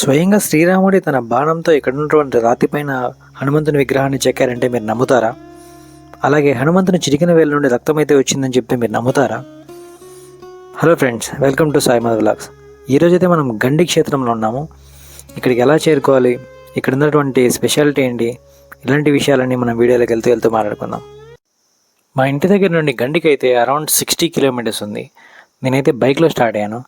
స్వయంగా శ్రీరాముడి తన బాణంతో ఇక్కడున్నటువంటి రాతిపైన హనుమంతుని విగ్రహాన్ని చెక్కారంటే మీరు నమ్ముతారా? అలాగే హనుమంతుని చిటికిన వేల నుండి రక్తం అయితే వచ్చిందని చెప్తే మీరు నమ్ముతారా? Hello friends, welcome to Saimadh vlogs. ఈరోజైతే మనం గండి క్షేత్రంలో ఉన్నాము. ఇక్కడికి ఎలా చేరుకోవాలి, ఇక్కడ ఉన్నటువంటి స్పెషాలిటీ ఏంటి, ఇలాంటి విషయాలన్నీ మనం వీడియోలోకి వెళ్తూ మాట్లాడుకుందాం. మా ఇంటి దగ్గర నుండి గండికి అయితే అరౌండ్ 60 కిలోమీటర్స్ ఉంది. నేనైతే బైక్లో స్టార్ట్ అయ్యాను.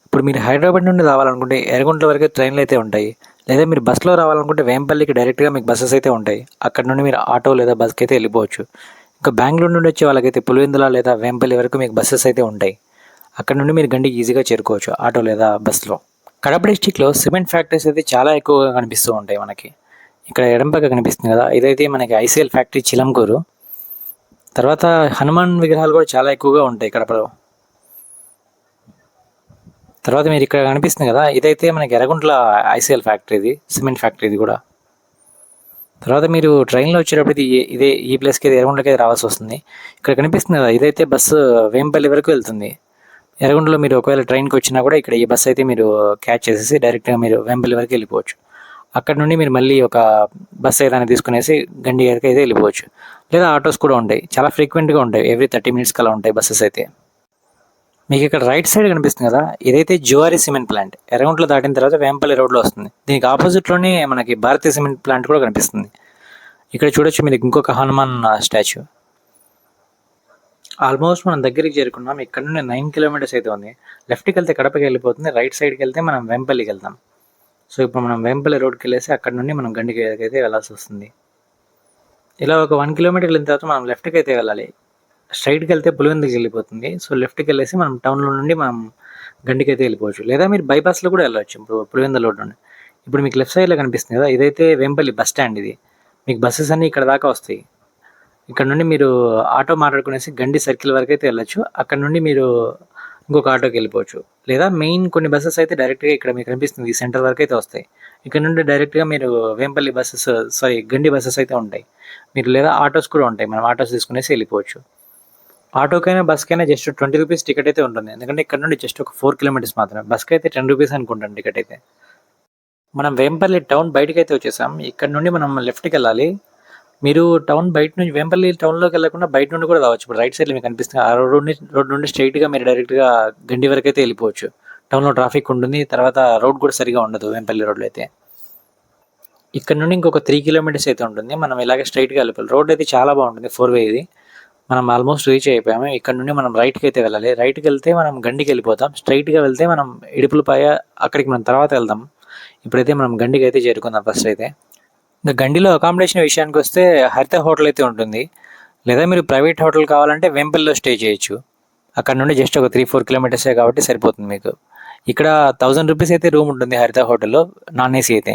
ఇప్పుడు మీరు హైదరాబాద్ నుండి రావాలనుకుంటే ఎర్రగుంట్ల వరకు ట్రైన్లు అయితే ఉంటాయి, లేదా మీరు బస్సులో రావాలనుకుంటే వేంపల్లికి డైరెక్ట్గా మీకు బస్సెస్ అయితే ఉంటాయి. అక్కడ నుండి మీరు ఆటో లేదా బస్కి అయితే వెళ్ళిపోవచ్చు. ఇంకా బెంగళూరు నుండి వచ్చే వాళ్ళకైతే పులివెందుల లేదా వేంపల్లి వరకు మీకు బస్సెస్ అయితే ఉంటాయి. అక్కడ నుండి మీరు గండికి ఈజీగా చేరుకోవచ్చు ఆటో లేదా బస్సులో. కడప డిస్టిక్లో సిమెంట్ ఫ్యాక్టరీస్ అయితే చాలా ఎక్కువగా కనిపిస్తూ ఉంటాయి మనకి. ఇక్కడ ఎడంపక్క కనిపిస్తుంది కదా, ఇదైతే మనకి ఐసీఎల్ ఫ్యాక్టరీ చిలంకూరు. తర్వాత హనుమాన్ విగ్రహాలు కూడా చాలా ఎక్కువగా ఉంటాయి కడపలో. తర్వాత మీరు ఇక్కడ కనిపిస్తుంది కదా, ఇదైతే మనకి ఎర్రగుంట్ల ఐసీఎల్ ఫ్యాక్టరీది, సిమెంట్ ఫ్యాక్టరీది కూడా. తర్వాత మీరు ట్రైన్లో వచ్చేటప్పుడు ఈ ప్లేస్కి ఎర్రగుంట్లకి రావాల్సి వస్తుంది. ఇక్కడ కనిపిస్తుంది కదా, ఇదైతే బస్సు వేంపల్లి వరకు వెళ్తుంది. ఎర్రగుంటలో మీరు ఒకవేళ ట్రైన్కి వచ్చినా కూడా ఇక్కడ ఈ బస్సు అయితే మీరు క్యాచ్ చేసేసి డైరెక్ట్గా మీరు వేంపల్లి వరకు వెళ్ళిపోవచ్చు. అక్కడ నుండి మీరు మళ్ళీ ఒక బస్సు ఏదైనా తీసుకునేసి గండి వరకు అయితే వెళ్ళిపోవచ్చు. లేదా ఆటోస్ కూడా ఉంటాయి, చాలా ఫ్రీక్వెంట్గా ఉంటాయి, ఎవ్రీ 30 minutes అలా ఉంటాయి బస్సెస్ అయితే. మీకు ఇక్కడ రైట్ సైడ్ కనిపిస్తుంది కదా, ఇదైతే జువారీ సిమెంట్ ప్లాంట్. ఎర్రగుంటలో దాటిన తర్వాత వేంపల్లి రోడ్లో వస్తుంది. దీనికి ఆపోజిట్లోనే మనకి భారతీయ సిమెంట్ ప్లాంట్ కూడా కనిపిస్తుంది. ఇక్కడ చూడొచ్చు మీరు ఇంకొక హనుమాన్ స్టాచ్యూ. ఆల్మోస్ట్ మనం దగ్గరికి చేరుకున్నాం. ఇక్కడ నుండి 9 kilometers అయితే ఉంది. లెఫ్ట్కి వెళ్తే కడపకి వెళ్ళిపోతుంది, రైట్ సైడ్కి వెళ్తే మనం వేంపల్లికి వెళ్తాం. సో ఇప్పుడు మనం వేంపల్లి రోడ్కి వెళ్ళేసి అక్కడ నుండి మనం గండికి అయితే వెళ్ళాల్సి వస్తుంది. ఇలా ఒక 1 kilometer వెళ్ళిన తర్వాత మనం లెఫ్ట్కి అయితే వెళ్ళాలి. స్ట్రైట్కి వెళ్తే పులివెందుకి వెళ్ళిపోతుంది. సో లెఫ్ట్కి వెళ్ళేసి మనం టౌన్లో నుండి మనం గండికి అయితే వెళ్ళిపోవచ్చు. లేదా మీరు బైపాస్లో కూడా వెళ్ళవచ్చు. ఇప్పుడు పులివెందుల రోడ్ నుండి ఇప్పుడు మీకు లెఫ్ట్ సైడ్లో కనిపిస్తుంది కదా, ఇదైతే వేంపల్లి బస్ స్టాండ్. ఇది మీకు బస్సెస్ అన్నీ ఇక్కడ దాకా వస్తాయి. ఇక్కడ నుండి మీరు ఆటో మాట్లాడుకునేసి గండి సర్కిల్ వరకు అయితే వెళ్ళచ్చు. అక్కడ నుండి మీరు ఇంకొక ఆటోకి వెళ్ళిపోవచ్చు. లేదా మెయిన్ కొన్ని బస్సెస్ అయితే డైరెక్ట్గా ఇక్కడ మీకు కనిపిస్తుంది ఈ సెంటర్ వరకు అయితే వస్తాయి. ఇక్కడ నుండి డైరెక్ట్గా మీరు వేంపల్లి గండి బస్సెస్ అయితే ఉంటాయి. మీరు లేదా ఆటోస్ కూడా ఉంటాయి, మనం ఆటోస్ తీసుకునేసి వెళ్ళిపోవచ్చు. ఆటోకైనా బస్కైనా జస్ట్ 20 rupees టికెట్ అయితే ఉంటుంది. ఎందుకంటే ఇక్కడ నుండి జస్ట్ ఒక 4 kilometers మాత్రమే. బస్కి అయితే 10 rupees అనుకుంటాను టికెట్ అయితే. మనం వేంపల్లి టౌన్ బయటకు అయితే వచ్చేసాం. ఇక్కడ నుండి మనం లెఫ్ట్కి వెళ్ళాలి. మీరు టౌన్ బయట నుంచి వేంపల్లి టౌన్లోకి వెళ్ళకుండా బయట నుండి కూడా రావచ్చు. ఇప్పుడు రైట్ సైడ్లో మీకు కనిపిస్తుంది ఆ రోడ్ నుండి స్ట్రైట్గా మీరు డైరెక్ట్గా గండి వరకు అయితే వెళ్ళిపోవచ్చు. టౌన్లో ట్రాఫిక్ ఉంటుంది, తర్వాత రోడ్ కూడా సరిగా ఉండదు వేంపల్లి రోడ్లో అయితే. ఇక్కడ నుండి ఇంకొక 3 kilometers అయితే ఉంటుంది. మనం ఇలాగే స్ట్రైట్గా వెళ్ళిపోవాలి. రోడ్ అయితే చాలా బాగుంటుంది, 4-way ఇది. మనం ఆల్మోస్ట్ రీచ్ అయిపోయాము. ఇక్కడ నుండి మనం రైట్కి అయితే వెళ్ళాలి. రైట్కి వెళ్తే మనం గండికి వెళ్ళిపోతాం. స్ట్రైట్గా వెళ్తే మనం ఇడుపులపాయ, అక్కడికి మనం తర్వాత వెళ్దాం. ఇప్పుడైతే మనం గండికి అయితే చేరుకుందాం ఫస్ట్ అయితే. ఇంకా గండిలో అకామిడేషన్ విషయానికి వస్తే హరిత హోటల్ అయితే ఉంటుంది. లేదా మీరు ప్రైవేట్ హోటల్ కావాలంటే వేంపల్లిలో స్టే చేయొచ్చు. అక్కడ నుండి జస్ట్ ఒక 3-4 kilometers కాబట్టి సరిపోతుంది మీకు. ఇక్కడ 1000 rupees అయితే రూమ్ ఉంటుంది హరిత హోటల్లో, నాన్ ఏసీ అయితే.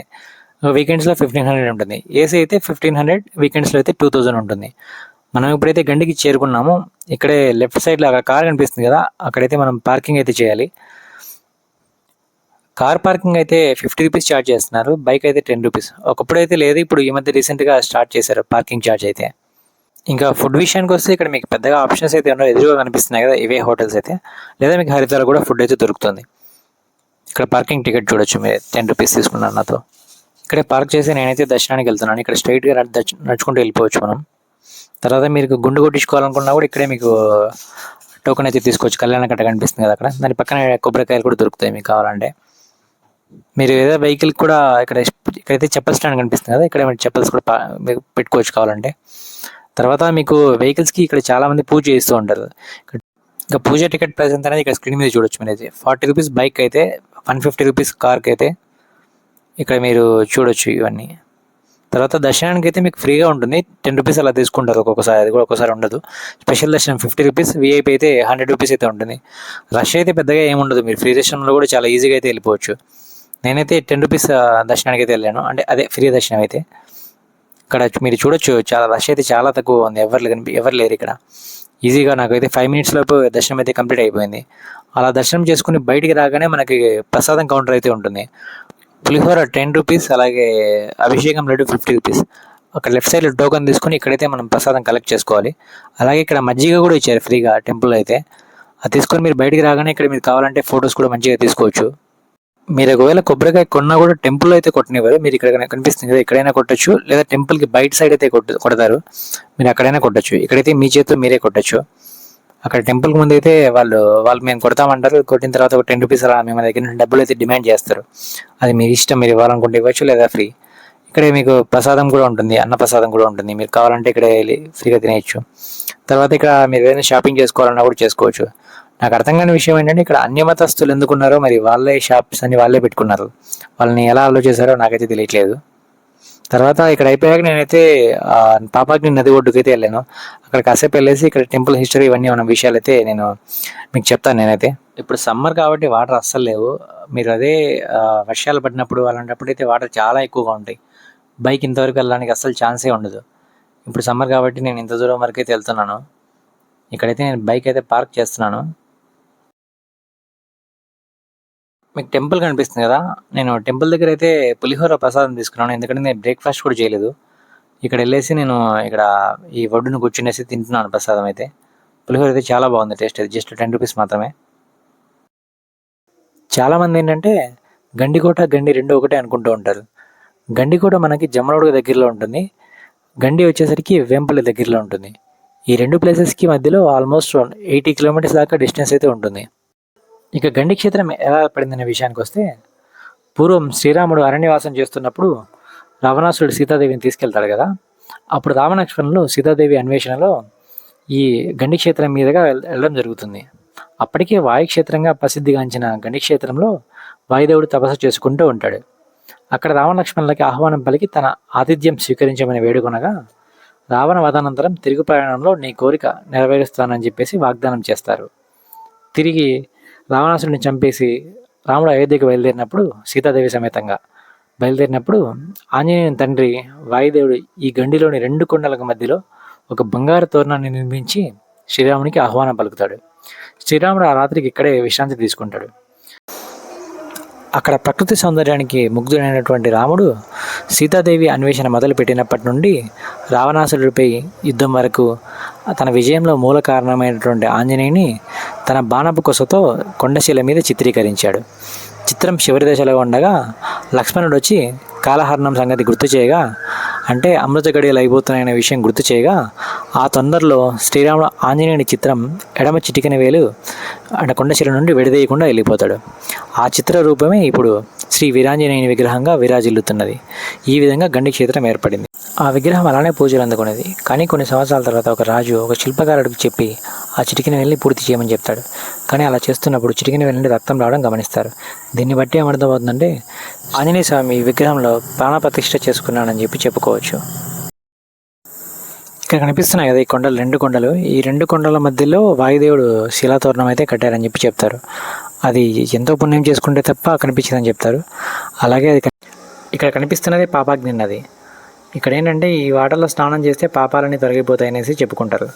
వీకెండ్స్లో 1500 ఉంటుంది. ఏసీ అయితే 1500, వీకెండ్స్లో అయితే 2000 ఉంటుంది. మనం ఇప్పుడైతే గండికి చేరుకున్నాము. ఇక్కడే లెఫ్ట్ సైడ్లో అక్కడ కార్ కనిపిస్తుంది కదా, అక్కడైతే మనం పార్కింగ్ అయితే చేయాలి. కార్ పార్కింగ్ అయితే 50 rupees ఛార్జ్ చేస్తున్నారు, బైక్ అయితే 10 rupees. ఒకప్పుడు అయితే లేదు, ఇప్పుడు ఈ మధ్య రీసెంట్గా స్టార్ట్ చేశారు పార్కింగ్ ఛార్జ్ అయితే. ఇంకా ఫుడ్ విషయానికి వస్తే ఇక్కడ మీకు పెద్దగా ఆప్షన్స్ అయితే ఉండవు, ఎదురుగా కనిపిస్తున్నాయి కదా ఇవే హోటల్స్ అయితే. లేదా మీకు హరితాలో కూడా ఫుడ్ అయితే దొరుకుతుంది. ఇక్కడ పార్కింగ్ టికెట్ చూడొచ్చు, మీరు 10 rupees తీసుకున్నాను నాతో. ఇక్కడే పార్క్ చేసి నేనైతే దర్శనానికి వెళ్తున్నాను. ఇక్కడ స్ట్రైట్గా నడుచుకుంటూ వెళ్ళిపోవచ్చు మనం. తర్వాత మీరు గుండు కొట్టించుకోవాలనుకున్నా కూడా ఇక్కడే మీకు టోకెన్ అయితే తీసుకోవచ్చు. కళ్యాణ కట్ట కనిపిస్తుంది కదా అక్కడ, దాని పక్కన కొబ్బరికాయలు కూడా దొరుకుతాయి మీకు కావాలంటే. మీరు ఏదో వెహికల్ కూడా ఇక్కడైతే చెప్పల్ స్టాండ్ కనిపిస్తుంది కదా, ఇక్కడ చెప్పల్స్ కూడా మీకు పెట్టుకోవచ్చు కావాలంటే. తర్వాత మీకు వెహికల్స్కి ఇక్కడ చాలామంది పూజ చేస్తూ ఉంటారు. ఇంకా పూజ టికెట్ ప్రైస్ ఎంత అనేది ఇక్కడ స్క్రీన్ మీద చూడొచ్చు. మీరు అయితే 40 rupees బైక్ అయితే, 150 rupees కార్కి అయితే ఇక్కడ మీరు చూడొచ్చు ఇవన్నీ. తర్వాత దర్శనానికి అయితే మీకు ఫ్రీగా ఉంటుంది, 10 rupees అలా తీసుకుంటారు ఒక్కొక్కసారి, అది కూడా ఒక్కొక్కసారి ఉండదు. స్పెషల్ దర్శనం 50 rupees, వీఐపీ అయితే 100 rupees అయితే ఉంటుంది. రష్ అయితే పెద్దగా ఏముండదు, మీరు ఫ్రీ దర్శనంలో కూడా చాలా ఈజీగా అయితే వెళ్ళిపోవచ్చు. నేనైతే 10 rupees దర్శనానికి అయితే వెళ్ళాను, అంటే అదే ఫ్రీ దర్శనం అయితే. ఇక్కడ మీరు చూడొచ్చు చాలా రష్ అయితే చాలా తక్కువ ఉంది, ఎవరు లేరు ఇక్కడ. ఈజీగా నాకైతే 5 minutes లోపు దర్శనం అయితే కంప్లీట్ అయిపోయింది. అలా దర్శనం చేసుకుని బయటికి రాగానే మనకి ప్రసాదం కౌంటర్ అయితే ఉంటుంది. పులిహోర 10 rupees, అలాగే అభిషేకం లడ్డు 50 rupees. అక్కడ లెఫ్ట్ సైడ్లో టోకెన్ తీసుకుని ఇక్కడైతే మనం ప్రసాదం కలెక్ట్ చేసుకోవాలి. అలాగే ఇక్కడ మజ్జిగ కూడా ఇచ్చారు ఫ్రీగా టెంపుల్ అయితే. అది తీసుకొని మీరు బయటికి రాగానే ఇక్కడ మీరు కావాలంటే ఫొటోస్ కూడా మంచిగా తీసుకోవచ్చు. మీరు ఒకవేళ కొబ్బరికాయ కొన్నా కూడా టెంపుల్ అయితే కొట్టనివ్వరు. మీరు ఇక్కడ కనిపిస్తుంది కదా, ఇక్కడైనా కొట్టచ్చు, లేదా టెంపుల్కి బయట సైడ్ అయితే కొడతారు. మీరు అక్కడైనా కొట్టచ్చు. ఇక్కడైతే మీ చేతితో మీరే కొట్టచ్చు. అక్కడ టెంపుల్కి ముందు అయితే వాళ్ళు మేము కొడతామంటారు. కొట్టిన తర్వాత ఒక 10 రూపీస్ అలా మేము దగ్గర నుంచి డబ్బులు అయితే డిమాండ్ చేస్తారు. అది మీ ఇష్టం, మీరు ఇవ్వాలనుకుంటే ఇవ్వచ్చు, లేదా ఫ్రీ. ఇక్కడే మీకు ప్రసాదం కూడా ఉంటుంది, అన్న ప్రసాదం కూడా ఉంటుంది. మీరు కావాలంటే ఇక్కడ వెళ్ళి ఫ్రీగా తినేయచ్చు. తర్వాత ఇక్కడ మీరు ఏదైనా షాపింగ్ చేసుకోవాలన్నా కూడా చేసుకోవచ్చు. నాకు అర్థం కాని విషయం ఏంటంటే ఇక్కడ అన్యమతస్తులు ఎందుకున్నారో, మరి వాళ్ళే షాప్స్ అని వాళ్ళే పెట్టుకున్నారు. వాళ్ళని ఎలా అలో చేశారో నాకైతే తెలియట్లేదు. తర్వాత ఇక్కడ అయిపోయాక నేనైతే పాపాగ్ని నది ఒడ్డుకైతే వెళ్ళాను. అక్కడ కాసేపు వెళ్ళేసి ఇక్కడ టెంపుల్ హిస్టరీ ఇవన్నీ ఉన్న విషయాలు అయితే నేను మీకు చెప్తాను. నేనైతే ఇప్పుడు సమ్మర్ కాబట్టి వాటర్ అస్సలు లేవు. మీరు అదే వర్షాలు పడినప్పుడు అలాంటప్పుడు అయితే వాటర్ చాలా ఎక్కువగా ఉంటాయి. బైక్ ఇంతవరకు వెళ్ళడానికి అస్సలు ఛాన్సే ఉండదు. ఇప్పుడు సమ్మర్ కాబట్టి నేను ఇంత దూరం వరకు అయితే వెళ్తున్నాను. ఇక్కడైతే నేను బైక్ అయితే పార్క్ చేస్తున్నాను. మీకు టెంపుల్ కనిపిస్తుంది కదా, నేను టెంపుల్ దగ్గర అయితే పులిహోర ప్రసాదం తీసుకున్నాను. ఎందుకంటే నేను బ్రేక్ఫాస్ట్ కూడా చేయలేదు. ఇక్కడ వెళ్ళేసి నేను ఇక్కడ ఈ ఒడ్డును కూర్చునేసి తింటున్నాను ప్రసాదం అయితే. పులిహోర అయితే చాలా బాగుంది, టేస్ట్ అయితే జస్ట్ 10 రూపీస్ మాత్రమే. చాలామంది ఏంటంటే గండికోట గండి రెండు ఒకటే అనుకుంటూ ఉంటారు. గండికోట మనకి జమ్మలమడుగు దగ్గరలో ఉంటుంది, గండి వచ్చేసరికి వేంపల్లి దగ్గరలో ఉంటుంది. ఈ రెండు ప్లేసెస్కి మధ్యలో ఆల్మోస్ట్ 80 కిలోమీటర్స్ దాకా డిస్టెన్స్ అయితే ఉంటుంది. ఇక గండి క్షేత్రం ఎలా పడిందనే విషయానికి వస్తే, పూర్వం శ్రీరాముడు అరణ్యవాసం చేస్తున్నప్పుడు రావణాసురుడు సీతాదేవిని తీసుకెళ్తాడు కదా, అప్పుడు రామలక్ష్మణులు సీతాదేవి అన్వేషణలో ఈ గండి క్షేత్రం మీదుగా వెళ్ళడం జరుగుతుంది. అప్పటికే వాయుక్షేత్రంగా ప్రసిద్ధిగాంచిన గండి క్షేత్రంలో వాయుదేవుడు తపస్సు చేసుకుంటూ ఉంటాడు. అక్కడ రామలక్ష్మణులకి ఆహ్వానం పలికి తన ఆతిథ్యం స్వీకరించమని వేడుకొనగా, రావణ వధానంతరం తిరుగు ప్రయాణంలో నీ కోరిక నెరవేరుస్తానని చెప్పేసి వాగ్దానం చేస్తారు. తిరిగి రావణాసురుడిని చంపేసి రాముడు అయోధ్యకు బయలుదేరినప్పుడు, సీతాదేవి సమేతంగా బయలుదేరినప్పుడు ఆంజనేయుని తండ్రి వాయుదేవుడు ఈ గండిలోని 2 కొండలకు మధ్యలో ఒక బంగారు తోరణాన్ని నిర్మించి శ్రీరామునికి ఆహ్వానం పలుకుతాడు. శ్రీరాముడు ఆ రాత్రికి ఇక్కడే విశ్రాంతి తీసుకుంటాడు. అక్కడ ప్రకృతి సౌందర్యానికి ముగ్ధుడైనటువంటి రాముడు సీతాదేవి అన్వేషణ మొదలుపెట్టినప్పటి నుండి రావణాసురుడిపై యుద్ధం వరకు తన విజయంలో మూల కారణమైనటువంటి ఆంజనేయుని తన బాణపు కొసతో కొండశిల మీద చిత్రీకరించాడు. చిత్రం చివరి దశలో ఉండగా లక్ష్మణుడు వచ్చి కాలహరణం సంగతి గుర్తు చేయగా, అంటే అమృత గడియలు అయిపోతున్నాయనే విషయం గుర్తు చేయగా, ఆ తొందరలో శ్రీరాముడు ఆంజనేయుని చిత్రం ఎడమ చిటికెన వేలు కొండశిల నుండి విడదీయకుండా వెళ్ళిపోతాడు. ఆ చిత్ర రూపమే ఇప్పుడు శ్రీ వీరాంజనేయుని విగ్రహంగా విరాజిల్లుతున్నది. ఈ విధంగా గండి క్షేత్రం ఏర్పడింది. ఆ విగ్రహం అలానే పూజలు అందుకునేది. కానీ కొన్ని సంవత్సరాల తర్వాత ఒక రాజు ఒక శిల్పకారుడికి చెప్పి ఆ చిటికెన వెళ్ళి పూర్తి చేయమని చెప్తాడు. కానీ అలా చేస్తున్నప్పుడు చిటికెన వెళ్ళి రక్తం రావడం గమనిస్తారు. దీన్ని బట్టి ఏమర్థమవుతుందంటే ఆంజనేయ స్వామి విగ్రహంలో ప్రాణప్రతిష్ఠ చేసుకున్నానని చెప్పి చెప్పుకోవచ్చు. ఇక్కడ కనిపిస్తున్నాయి కదా ఈ కొండలు, 2 కొండలు. ఈ 2 కొండల మధ్యలో వాయుదేవుడు శిలాతోరణం అయితే కట్టారని చెప్పి చెప్తారు. అది ఎంతో పుణ్యం చేసుకుంటే తప్ప కనిపించిందని చెప్తారు. అలాగే అది ఇక్కడ కనిపిస్తున్నది పాపాగ్ని నది. ఇక్కడ ఏంటంటే ఈ వాటర్లో స్నానం చేస్తే పాపాలన్నీ తొలగిపోతాయి అనేసి చెప్పుకుంటారు.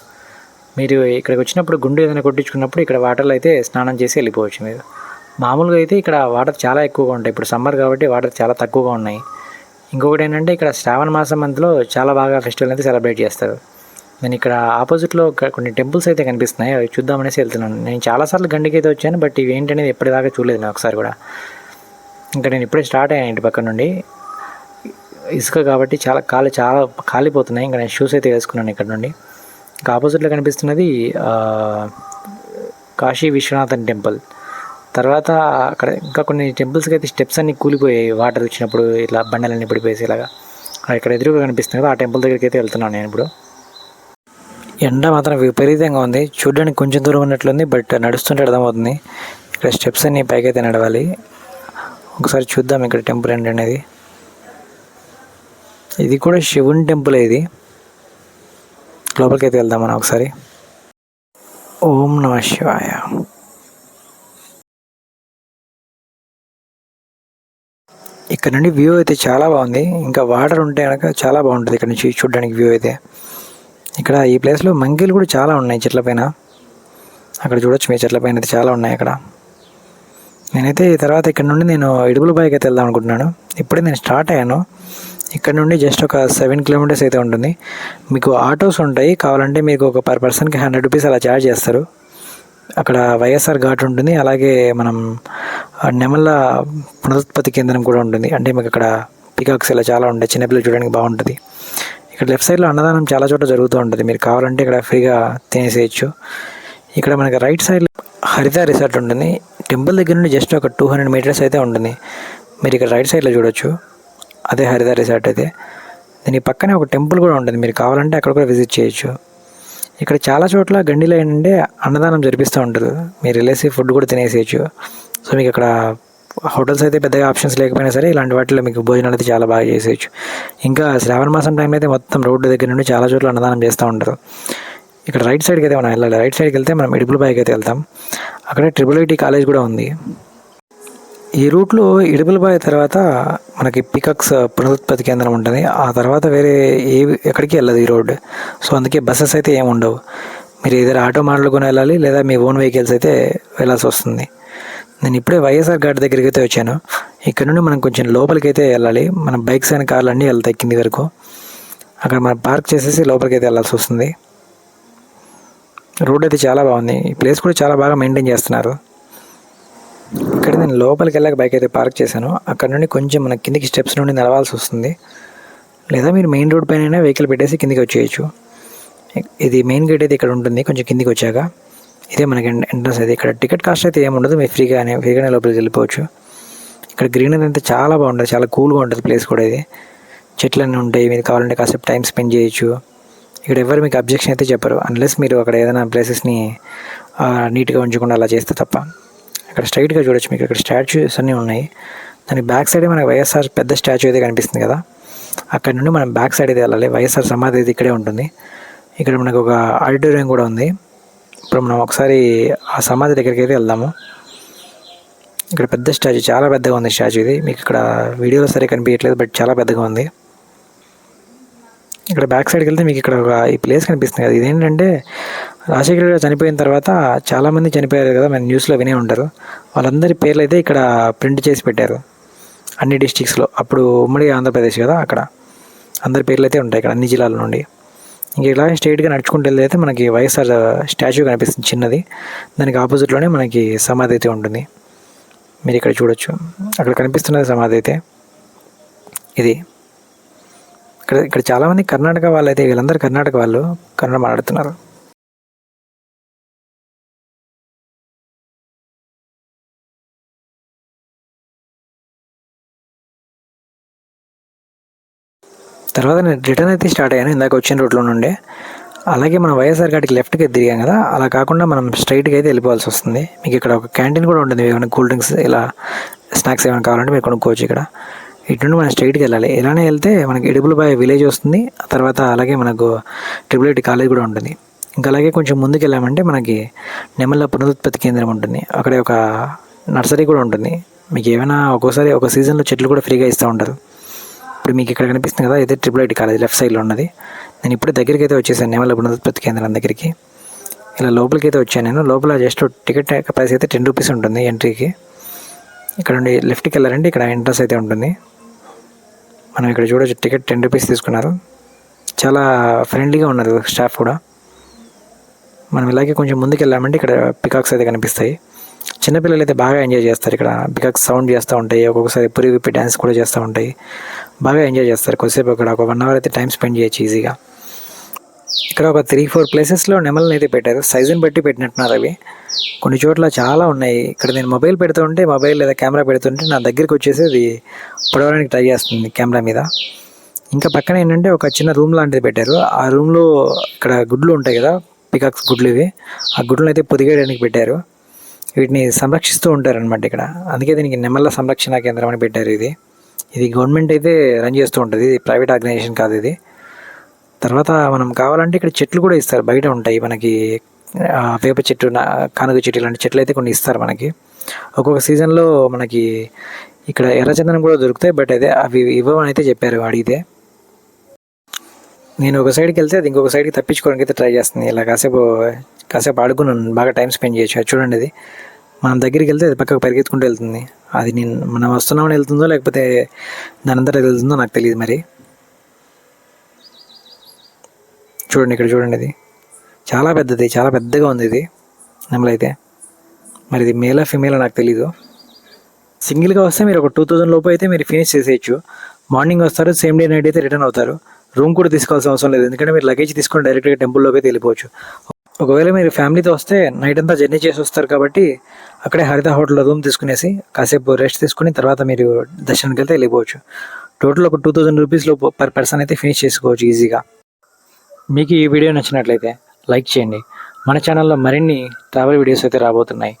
మీరు ఇక్కడికి వచ్చినప్పుడు గుండు ఏదైనా కొట్టించుకున్నప్పుడు ఇక్కడ వాటర్లో అయితే స్నానం చేసి వెళ్ళిపోవచ్చు. మీరు మామూలుగా అయితే ఇక్కడ వాటర్ చాలా ఎక్కువగా ఉంటాయి. ఇప్పుడు సమ్మర్ కాబట్టి వాటర్ చాలా తక్కువగా ఉన్నాయి. ఇంకొకటి ఏంటంటే ఇక్కడ శ్రావణ మాసం మంత్లో చాలా బాగా ఫెస్టివల్ అయితే సెలబ్రేట్ చేస్తారు. నేను ఇక్కడ ఆపోజిట్లో కొన్ని టెంపుల్స్ అయితే కనిపిస్తున్నాయి, అవి చూద్దామనేసి వెళ్తున్నాను. నేను చాలాసార్లు గండికి అయితే వచ్చాను, బట్ ఇవి ఏంటనేది ఎప్పటిదాకా చూడలేదు నేను ఒకసారి కూడా. ఇంకా నేను ఇప్పుడే స్టార్ట్ అయ్యాను ఇంటి పక్క నుండి. ఇసుక కాబట్టి చాలా కాలిపోతున్నాయి. ఇంకా నేను షూస్ అయితే వేసుకున్నాను ఇక్కడ నుండి. ఇంకా ఆపోజిట్లో కనిపిస్తున్నది కాశీ విశ్వనాథన్ టెంపుల్. తర్వాత అక్కడ ఇంకా కొన్ని టెంపుల్స్కి అయితే స్టెప్స్ అన్నీ కూలిపోయాయి వాటర్ వచ్చినప్పుడు, ఇట్లా బండలన్నీ పడిపోయేసి ఇలాగా. ఇక్కడ ఎదురుగా కనిపిస్తుంది కదా, ఆ టెంపుల్ దగ్గరికి అయితే వెళ్తున్నాను నేను ఇప్పుడు. ఎండ మాత్రం విపరీతంగా ఉంది. చూడడానికి కొంచెం దూరం ఉన్నట్లుంది, బట్ నడుస్తుంటే అర్థమవుతుంది. ఇక్కడ స్టెప్స్ అన్నీ పైకైతే నడవాలి. ఒకసారి చూద్దాం ఇక్కడ టెంపుల్ ఏంటనేది. ఇది కూడా శివుని టెంపుల్. ఇది లోపలికి అయితే వెళ్దాం మనం ఒకసారి. ఓం నమః శివాయ. ఇక్కడ నుండి వ్యూ అయితే చాలా బాగుంది. ఇంకా వాటర్ ఉంటే కనుక చాలా బాగుంటుంది ఇక్కడ నుంచి చూడడానికి వ్యూ అయితే. ఇక్కడ ఈ ప్లేస్లో మంకీలు కూడా చాలా ఉన్నాయి చెట్ల పైన. అక్కడ చూడొచ్చు, మీ చెట్ల పైన అయితే చాలా ఉన్నాయి అక్కడ. నేనైతే తర్వాత ఇక్కడ నుండి నేను ఇడుగుల బాయికి అయితే వెళ్దాం అనుకుంటున్నాను. ఇప్పుడే నేను స్టార్ట్ అయ్యాను. ఇక్కడ నుండి జస్ట్ ఒక 7 కిలోమీటర్స్ అయితే ఉంటుంది. మీకు ఆటోస్ ఉంటాయి, కావాలంటే మీకు ఒక పర్ పర్సన్కి 100 రూపీస్ అలా ఛార్జ్ చేస్తారు. అక్కడ వైఎస్ఆర్ ఘాట్ ఉంటుంది. అలాగే మనం నెమళ్ళ పునరుత్పత్తి కేంద్రం కూడా ఉంటుంది. అంటే మీకు అక్కడ పీకాక్స్ ఇలా చాలా ఉంటాయి, చిన్నపిల్లలు చూడడానికి బాగుంటుంది. ఇక్కడ లెఫ్ట్ సైడ్లో అన్నదానం చాలా చోట్ల జరుగుతూ ఉంటుంది. మీరు కావాలంటే ఇక్కడ ఫ్రీగా తినేసేయచ్చు. ఇక్కడ మనకి రైట్ సైడ్ హరిత రిసార్ట్ ఉంటుంది. టెంపుల్ దగ్గర నుండి జస్ట్ ఒక 200 మీటర్స్ అయితే ఉంటుంది. మీరు ఇక్కడ రైట్ సైడ్లో చూడొచ్చు, అదే హరిత రిసార్ట్ అయితే. దీని పక్కనే ఒక టెంపుల్ కూడా ఉంటుంది. మీరు కావాలంటే అక్కడ కూడా విజిట్ చేయొచ్చు. ఇక్కడ చాలా చోట్ల గండిలో ఏంటంటే అన్నదానం జరిపిస్తూ ఉంటారు. మీరు వెళ్ళేసి ఫుడ్ కూడా తినేసేయచ్చు. సో మీకు అక్కడ హోటల్స్ అయితే పెద్దగా ఆప్షన్స్ లేకపోయినా సరే ఇలాంటి వాటిలో మీకు భోజనాలు అయితే చాలా బాగా చేసేయచ్చు. ఇంకా శ్రావణ మాసం టైంలో అయితే మొత్తం రోడ్డు దగ్గర నుండి చాలా చోట్ల అన్నదానం చేస్తూ ఉంటారు. ఇక్కడ రైట్ సైడ్కి అయితే మనం వెళ్ళాలి. రైట్ సైడ్కి వెళ్తే మనం ఇడుపులబాయికి అయితే వెళ్తాం. అక్కడ IIIT కాలేజ్ కూడా ఉంది. ఈ రూట్లో ఇడుపులబాయి తర్వాత మనకి పికాక్స్ పునరుత్పత్తి కేంద్రం ఉంటుంది. ఆ తర్వాత వేరే ఎక్కడికి వెళ్ళదు ఈ రోడ్. సో అందుకే బస్సెస్ అయితే ఏమి ఉండవు. మీరు ఏదైనా ఆటో మాట్లాడుకొని వెళ్ళాలి, లేదా మీ ఓన్ వెహికల్స్ అయితే వెళ్ళాల్సి వస్తుంది. నేను ఇప్పుడే వైఎస్ఆర్ ఘాట్ దగ్గరికి అయితే వచ్చాను. ఇక్కడ నుండి మనం కొంచెం లోపలికి అయితే వెళ్ళాలి. మన బైక్స్ అండ్ కార్లు అన్నీ వెళ్తాయి కింది వరకు. అక్కడ మనం పార్క్ చేసేసి లోపలికి అయితే వెళ్ళాల్సి వస్తుంది. రోడ్ అయితే చాలా బాగుంది. ఈ ప్లేస్ కూడా చాలా బాగా మెయింటైన్ చేస్తున్నారు. ఇక్కడ నేను లోపలికి వెళ్ళాక బైక్ అయితే పార్క్ చేశాను. అక్కడ నుండి కొంచెం మన కిందికి స్టెప్స్ నుండి నడవాల్సి వస్తుంది, లేదా మీరు మెయిన్ రోడ్ పైన వెహికల్ పెట్టేసి కిందికి వచ్చేయచ్చు. ఇది మెయిన్ గేట్ అయితే ఇక్కడ ఉంటుంది. కొంచెం కిందికి వచ్చాక ఇదే మనకి ఎంట్రన్స్ అయితే. ఇక్కడ టికెట్ కాస్ట్ అయితే ఏముండదు, మీరు ఫ్రీగానే లోపలికి వెళ్ళిపోవచ్చు. ఇక్కడ గ్రీనరీ అయితే చాలా బాగుంటుంది, చాలా కూల్గా ఉంటుంది ప్లేస్ కూడా. ఇది చెట్లు అన్నీ ఉంటాయి, మీరు కావాలంటే కాసేపు టైం స్పెండ్ చేయొచ్చు. ఇక్కడ ఎవరు మీకు అబ్జెక్షన్ అయితే చెప్పరు, అన్లెస్ మీరు అక్కడ ఏదైనా ప్లేసెస్ని నీట్గా ఉంచకుండా అలా చేస్తే తప్ప. ఇక్కడ స్ట్రైట్గా చూడొచ్చు, మీకు ఇక్కడ స్టాచ్యూస్ అన్నీ ఉన్నాయి. దానికి బ్యాక్ సైడే మనకి వైఎస్ఆర్ పెద్ద స్టాచ్యూ అయితే కనిపిస్తుంది కదా, అక్కడ నుండి మనం బ్యాక్ సైడ్ అయితే వెళ్ళాలి. వైఎస్ఆర్ సమాధి అయితే ఇక్కడే ఉంటుంది. ఇక్కడ మనకు ఒక ఆడిటోరియం కూడా ఉంది. ఇప్పుడు మనం ఒకసారి ఆ సమాధి దగ్గరికి అయితే వెళ్దాము. ఇక్కడ పెద్ద స్టాచ్యూ, చాలా పెద్దగా ఉంది స్టాచ్యూ. ఇది మీకు ఇక్కడ వీడియోలో సరే కనిపించట్లేదు, బట్ చాలా పెద్దగా ఉంది. ఇక్కడ బ్యాక్ సైడ్కి వెళ్తే మీకు ఇక్కడ ఒక ఈ ప్లేస్ కనిపిస్తుంది కదా, ఇదేంటంటే రాజశేఖర్ గారు చనిపోయిన తర్వాత చాలామంది చనిపోయారు కదా, మన న్యూస్లో వినే ఉంటారు. వాళ్ళందరి పేర్లు అయితే ఇక్కడ ప్రింట్ చేసి పెట్టారు అన్ని డిస్ట్రిక్ట్స్లో. అప్పుడు ఉమ్మడి ఆంధ్రప్రదేశ్ కదా, అక్కడ అందరి పేర్లు అయితే ఉంటాయి ఇక్కడ అన్ని జిల్లాల నుండి. ఇంక ఇలా స్ట్రైట్గా నడుచుకుంటూ వెళ్తే మనకి వైఎస్ఆర్ స్టాచ్యూ కనిపిస్తుంది చిన్నది. దానికి ఆపోజిట్లోనే మనకి సమాధి అయితే ఉంటుంది. మీరు ఇక్కడ చూడొచ్చు, అక్కడ కనిపిస్తున్నది సమాధి అయితే ఇది. ఇక్కడ చాలామంది కర్ణాటక వాళ్ళు అయితే, వీళ్ళందరూ కర్ణాటక వాళ్ళు, కన్నడ మాట్లాడుతున్నారు. తర్వాత నేను రిటర్న్ అయితే స్టార్ట్ అయ్యాను ఇందాక వచ్చిన రూట్లో నుండే. అలాగే మనం వైఎస్ఆర్ ఘాట్కి లెఫ్ట్కి తిరిగాం కదా, అలా కాకుండా మనం స్ట్రైట్గా అయితే వెళ్ళిపోవాల్సి వస్తుంది. మీకు ఇక్కడ ఒక క్యాంటీన్ కూడా ఉంటుంది. ఏమైనా కూల్ డ్రింక్స్ ఇలా స్నాక్స్ ఏమైనా కావాలంటే మీరు కొనుక్కోవచ్చు ఇక్కడ. ఇటు నుండి మనం స్ట్రైట్కి వెళ్ళాలి. ఇలానే వెళ్తే మనకి ఇడుపులబాయి విలేజ్ వస్తుంది. ఆ తర్వాత అలాగే మనకు IIIT కాలేజ్ కూడా ఉంటుంది. ఇంకా అలాగే కొంచెం ముందుకు వెళ్ళామంటే మనకి నెమళ్ళ పునరుత్పత్తి కేంద్రం ఉంటుంది. అక్కడే ఒక నర్సరీ కూడా ఉంటుంది. మీకు ఏమైనా ఒక్కోసారి ఒక సీజన్లో చెట్లు కూడా ఫ్రీగా ఇస్తూ ఉంటారు. ఇప్పుడు మీకు ఇక్కడ కనిపిస్తుంది కదా, ఇదే IIIT కాలేజ్ లెఫ్ట్ సైడ్లో ఉన్నది. నేను ఇప్పుడు దగ్గరికి అయితే వచ్చేసాను, నెమళ్ళ పునరుత్పత్తి కేంద్రం దగ్గరికి. ఇలా లోపలికి అయితే వచ్చాను నేను. లోపల జస్ట్ టికెట్ ప్రైస్ అయితే 10 రూపీస్ ఉంటుంది ఎంట్రీకి. ఇక్కడ నుండి లెఫ్ట్కి వెళ్ళారంటే ఇక్కడ ఎంట్రన్స్ అయితే ఉంటుంది. మనం ఇక్కడ చూడొచ్చు, టికెట్ 10 రూపీస్ తీసుకున్నారు. చాలా ఫ్రెండ్లీగా ఉన్నారు స్టాఫ్ కూడా. మనం ఇలాగే కొంచెం ముందుకు వెళ్ళామంటే ఇక్కడ పికాక్స్ అయితే కనిపిస్తాయి. చిన్నపిల్లలు అయితే బాగా ఎంజాయ్ చేస్తారు. ఇక్కడ పికాక్స్ సౌండ్ చేస్తూ ఉంటాయి, ఒక్కొక్కసారి పురి విప్పి డ్యాన్స్ కూడా చేస్తూ ఉంటాయి. బాగా ఎంజాయ్ చేస్తారు. కొద్దిసేపు ఇక్కడ ఒక 1 అవర్ అయితే టైం స్పెండ్ చేయొచ్చు ఈజీగా. ఇక్కడ ఒక 3-4 ప్లేసెస్లో నెమళ్ళని అయితే పెట్టారు. సైజుని బట్టి పెట్టినట్టున్నారు అవి. కొన్ని చోట్ల చాలా ఉన్నాయి. ఇక్కడ నేను మొబైల్ పెడుతుంటే, మొబైల్ లేదా కెమెరా పెడుతుంటే నా దగ్గరికి వచ్చేసి అది పొడవడానికి ట్రై చేస్తుంది కెమెరా మీద. ఇంకా పక్కన ఏంటంటే ఒక చిన్న రూమ్ లాంటిది పెట్టారు. ఆ రూమ్లో ఇక్కడ గుడ్లు ఉంటాయి కదా, పికాక్స్ గుడ్లు ఇవి. ఆ గుడ్లను అయితే పొదిగేయడానికి పెట్టారు. వీటిని సంరక్షిస్తూ ఉంటారనమాట ఇక్కడ. అందుకే దీనికి నెమళ్ళ సంరక్షణ కేంద్రం అని పెట్టారు. ఇది గవర్నమెంట్ అయితే రన్ చేస్తూ ఉంటుంది, ఇది ప్రైవేట్ ఆర్గనైజేషన్ కాదు ఇది. తర్వాత మనం కావాలంటే ఇక్కడ చెట్లు కూడా ఇస్తారు, బయట ఉంటాయి మనకి. వేప చెట్టు, కానుగ చెట్టు ఇలాంటి చెట్లు అయితే కొన్ని ఇస్తారు మనకి. ఒక్కొక్క సీజన్లో మనకి ఇక్కడ ఎర్రచందనం కూడా దొరుకుతాయి, బట్ అదే అవి ఇవ్వమని అయితే చెప్పారు అడిగితే. నేను ఒక సైడ్కి వెళ్తే అది ఇంకొక సైడ్కి తప్పించుకోవడానికి అయితే ట్రై చేస్తుంది. ఇలా కాసేపు ఆడుకున్నాను, బాగా టైం స్పెండ్ చేయొచ్చు. చూడండి, అది మనం దగ్గరికి వెళ్తే అది పక్కకు పరిగెత్తుకుంటూ వెళ్తుంది. అది మనం వస్తున్నామని వెళ్తుందో లేకపోతే దాని అంతటా వెళ్తుందో నాకు తెలియదు మరి. చూడండి, ఇక్కడ చూడండి, ఇది చాలా పెద్దది, చాలా పెద్దగా ఉంది ఇది. నెమలి అయితే. మరి ఇది మేలా ఫిమేలా నాకు తెలీదు. సింగిల్గా వస్తే మీరు ఒక 2000 లోపు అయితే మీరు ఫినిష్ చేసేయచ్చు. మార్నింగ్ వస్తారు, సేమ్ డే నైట్ అయితే రిటర్న్ అవుతారు. రూమ్ కూడా తీసుకోవాల్సిన అవసరం లేదు, ఎందుకంటే మీరు లగేజ్ తీసుకొని డైరెక్ట్గా టెంపుల్లోకి అయితే వెళ్ళిపోవచ్చు. ఒకవేళ మీరు ఫ్యామిలీతో వస్తే నైట్ అంతా జర్నీ చేసి వస్తారు కాబట్టి అక్కడే హరిత హోటల్లో రూమ్ తీసుకునేసి కాసేపు రెస్ట్ తీసుకుని తర్వాత మీరు దర్శనానికి వెళ్తే వెళ్ళిపోవచ్చు. టోటల్ ఒక 2000 రూపీస్ లోపు పర్ పర్సన్ అయితే ఫినిష్ చేసుకోవచ్చు ఈజీగా. మీకు ఈ వీడియో నచ్చినట్లయితే లైక్ చేయండి. మన ఛానల్లో మరిన్ని ట్రావెల్ వీడియోస్ అయితే రాబోతున్నాయి.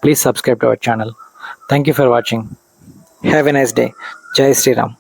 Please subscribe to our channel. Thank you for watching. Have a nice day. జై శ్రీరామ్.